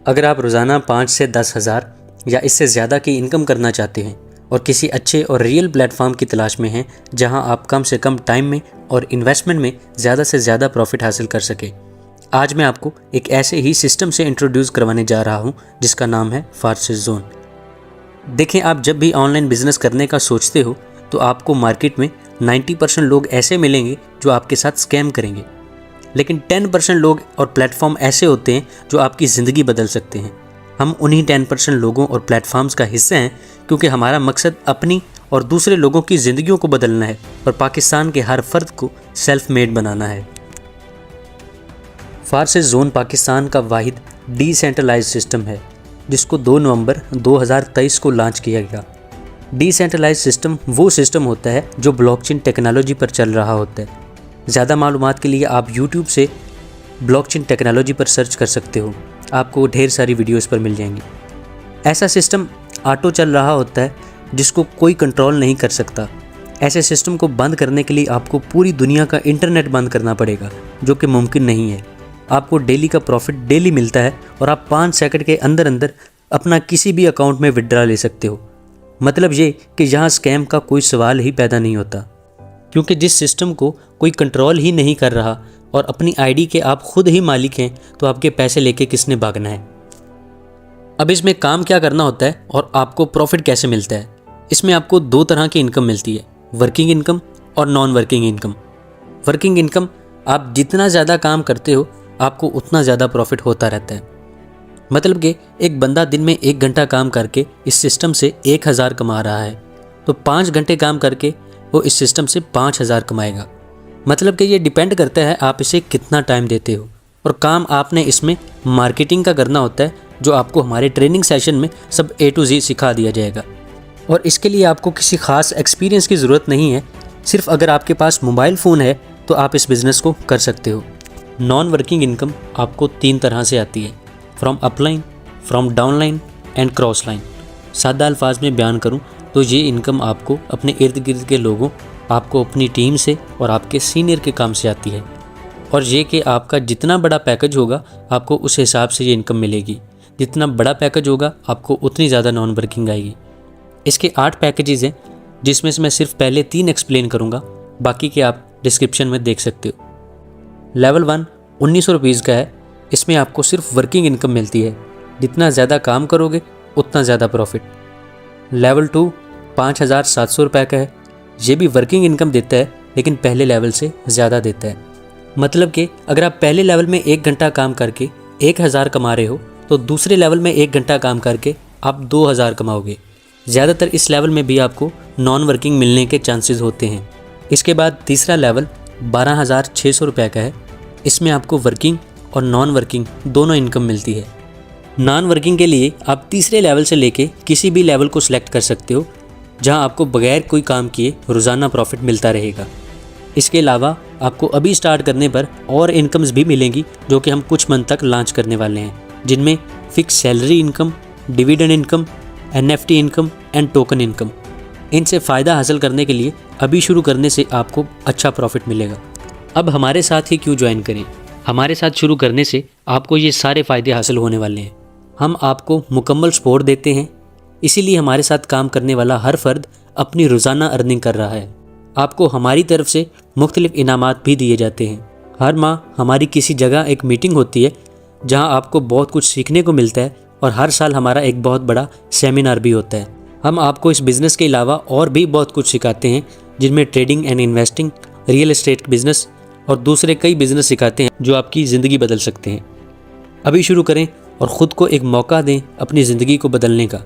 अगर आप रोज़ाना 5 से 10 हज़ार या इससे ज़्यादा की इनकम करना चाहते हैं और किसी अच्छे और रियल प्लेटफॉर्म की तलाश में हैं जहां आप कम से कम टाइम में और इन्वेस्टमेंट में ज़्यादा से ज़्यादा प्रॉफिट हासिल कर सकें, आज मैं आपको एक ऐसे ही सिस्टम से इंट्रोड्यूस करवाने जा रहा हूं जिसका नाम है फार्सिस जोन। देखें, आप जब भी ऑनलाइन बिजनेस करने का सोचते हो तो आपको मार्केट में 90% लोग ऐसे मिलेंगे जो आपके साथ स्कैम करेंगे, लेकिन 10% लोग और प्लेटफॉर्म ऐसे होते हैं जो आपकी ज़िंदगी बदल सकते हैं। हम उन्हीं 10% लोगों और प्लेटफॉर्म्स का हिस्सा हैं क्योंकि हमारा मकसद अपनी और दूसरे लोगों की ज़िंदगियों को बदलना है और पाकिस्तान के हर फर्द को सेल्फ मेड बनाना है। फार्सिस जोन पाकिस्तान का वाहिद डिसेंट्रलाइज सिस्टम है जिसको 2 नवंबर 2023 को लॉन्च किया गया। डिसेंट्रलाइज सिस्टम वो सिस्टम होता है जो ब्लॉकचेन टेक्नोलॉजी पर चल रहा होता है। ज़्यादा मालूमात के लिए आप YouTube से ब्लॉकचेन टेक्नोलॉजी पर सर्च कर सकते हो, आपको ढेर सारी वीडियोस पर मिल जाएंगी। ऐसा सिस्टम ऑटो चल रहा होता है जिसको कोई कंट्रोल नहीं कर सकता। ऐसे सिस्टम को बंद करने के लिए आपको पूरी दुनिया का इंटरनेट बंद करना पड़ेगा, जो कि मुमकिन नहीं है। आपको डेली का प्रॉफिट डेली मिलता है और आप 5 सेकंड के अंदर अंदर अपना किसी भी अकाउंट में विड्रॉ ले सकते हो। मतलब ये कि यहाँ स्कैम का कोई सवाल ही पैदा नहीं होता, क्योंकि जिस सिस्टम को कोई कंट्रोल ही नहीं कर रहा और अपनी आईडी के आप खुद ही मालिक हैं, तो आपके पैसे लेके किसने भागना है। अब इसमें काम क्या करना होता है और आपको प्रॉफिट कैसे मिलता है। इसमें आपको 2 तरह की इनकम मिलती है, वर्किंग इनकम और non working income. Working income, आप जितना ज़्यादा काम करते हो आपको उतना ज़्यादा प्रॉफिट होता रहता है। मतलब कि एक बंदा दिन में 1 घंटा काम करके इस सिस्टम से 1000 कमा रहा है, तो 5 घंटे काम करके वो इस सिस्टम से 5000 कमाएगा। मतलब कि ये डिपेंड करता है आप इसे कितना टाइम देते हो। और काम आपने इसमें मार्केटिंग का करना होता है, जो आपको हमारे ट्रेनिंग सेशन में सब A to Z सिखा दिया जाएगा। और इसके लिए आपको किसी ख़ास एक्सपीरियंस की ज़रूरत नहीं है, सिर्फ अगर आपके पास मोबाइल फ़ोन है तो आप इस बिज़नेस को कर सकते हो। नॉन वर्किंग इनकम आपको 3 तरह से आती है, from upline, from downline and cross line. सादा अल्फाज में बयान करूं तो ये इनकम आपको अपने इर्द गिर्द के लोगों, आपको अपनी टीम से और आपके सीनियर के काम से आती है। और ये कि आपका जितना बड़ा पैकेज होगा आपको उस हिसाब से ये इनकम मिलेगी। जितना बड़ा पैकेज होगा आपको उतनी ज़्यादा नॉन वर्किंग आएगी। इसके 8 पैकेजेस हैं, जिसमें से मैं सिर्फ पहले 3 एक्सप्लेन करूँगा, बाकी के आप डिस्क्रिप्शन में देख सकते हो। लेवल 1 1900 रुपीज़ का है। इसमें आपको सिर्फ वर्किंग इनकम मिलती है, जितना ज़्यादा काम करोगे उतना ज़्यादा प्रॉफिट। लेवल 2 5700 रुपये का है। ये भी वर्किंग इनकम देता है, लेकिन पहले लेवल से ज़्यादा देता है। मतलब कि अगर आप पहले लेवल में 1 घंटा काम करके 1000 कमा रहे हो, तो दूसरे लेवल में 1 घंटा काम करके आप 2000 कमाओगे। ज़्यादातर इस लेवल में भी आपको नॉन वर्किंग मिलने के चांसेस होते हैं। इसके बाद तीसरा लेवल 12600 रुपये का है। इसमें आपको वर्किंग और नॉन वर्किंग दोनों इनकम मिलती है। नॉन वर्किंग के लिए आप तीसरे लेवल से लेके किसी भी लेवल को सिलेक्ट कर सकते हो, जहां आपको बगैर कोई काम किए रोज़ाना प्रॉफिट मिलता रहेगा। इसके अलावा आपको अभी स्टार्ट करने पर और इनकम्स भी मिलेंगी, जो कि हम कुछ मंथ तक लॉन्च करने वाले हैं, जिनमें fix salary income, dividend income, NFT income and token income. इनसे फ़ायदा हासिल करने के लिए अभी शुरू करने से आपको अच्छा प्रॉफिट मिलेगा। अब हमारे साथ ही क्यों ज्वाइन करें। हमारे साथ शुरू करने से आपको ये सारे फ़ायदे हासिल होने वाले हैं। हम आपको मुकम्मल सपोर्ट देते हैं, इसीलिए हमारे साथ काम करने वाला हर फर्द अपनी रोज़ाना अर्निंग कर रहा है। आपको हमारी तरफ से मुख्तलिफ इनामात भी दिए जाते हैं। हर माह हमारी किसी जगह एक मीटिंग होती है, जहां आपको बहुत कुछ सीखने को मिलता है, और हर साल हमारा एक बहुत बड़ा सेमिनार भी होता है। हम आपको इस बिज़नेस के अलावा और भी बहुत कुछ सिखाते हैं, जिनमें trading and investing, real estate business और दूसरे कई बिज़नेस सिखाते हैं जो आपकी ज़िंदगी बदल सकते हैं। अभी शुरू करें और ख़ुद को एक मौका दें अपनी ज़िंदगी को बदलने का।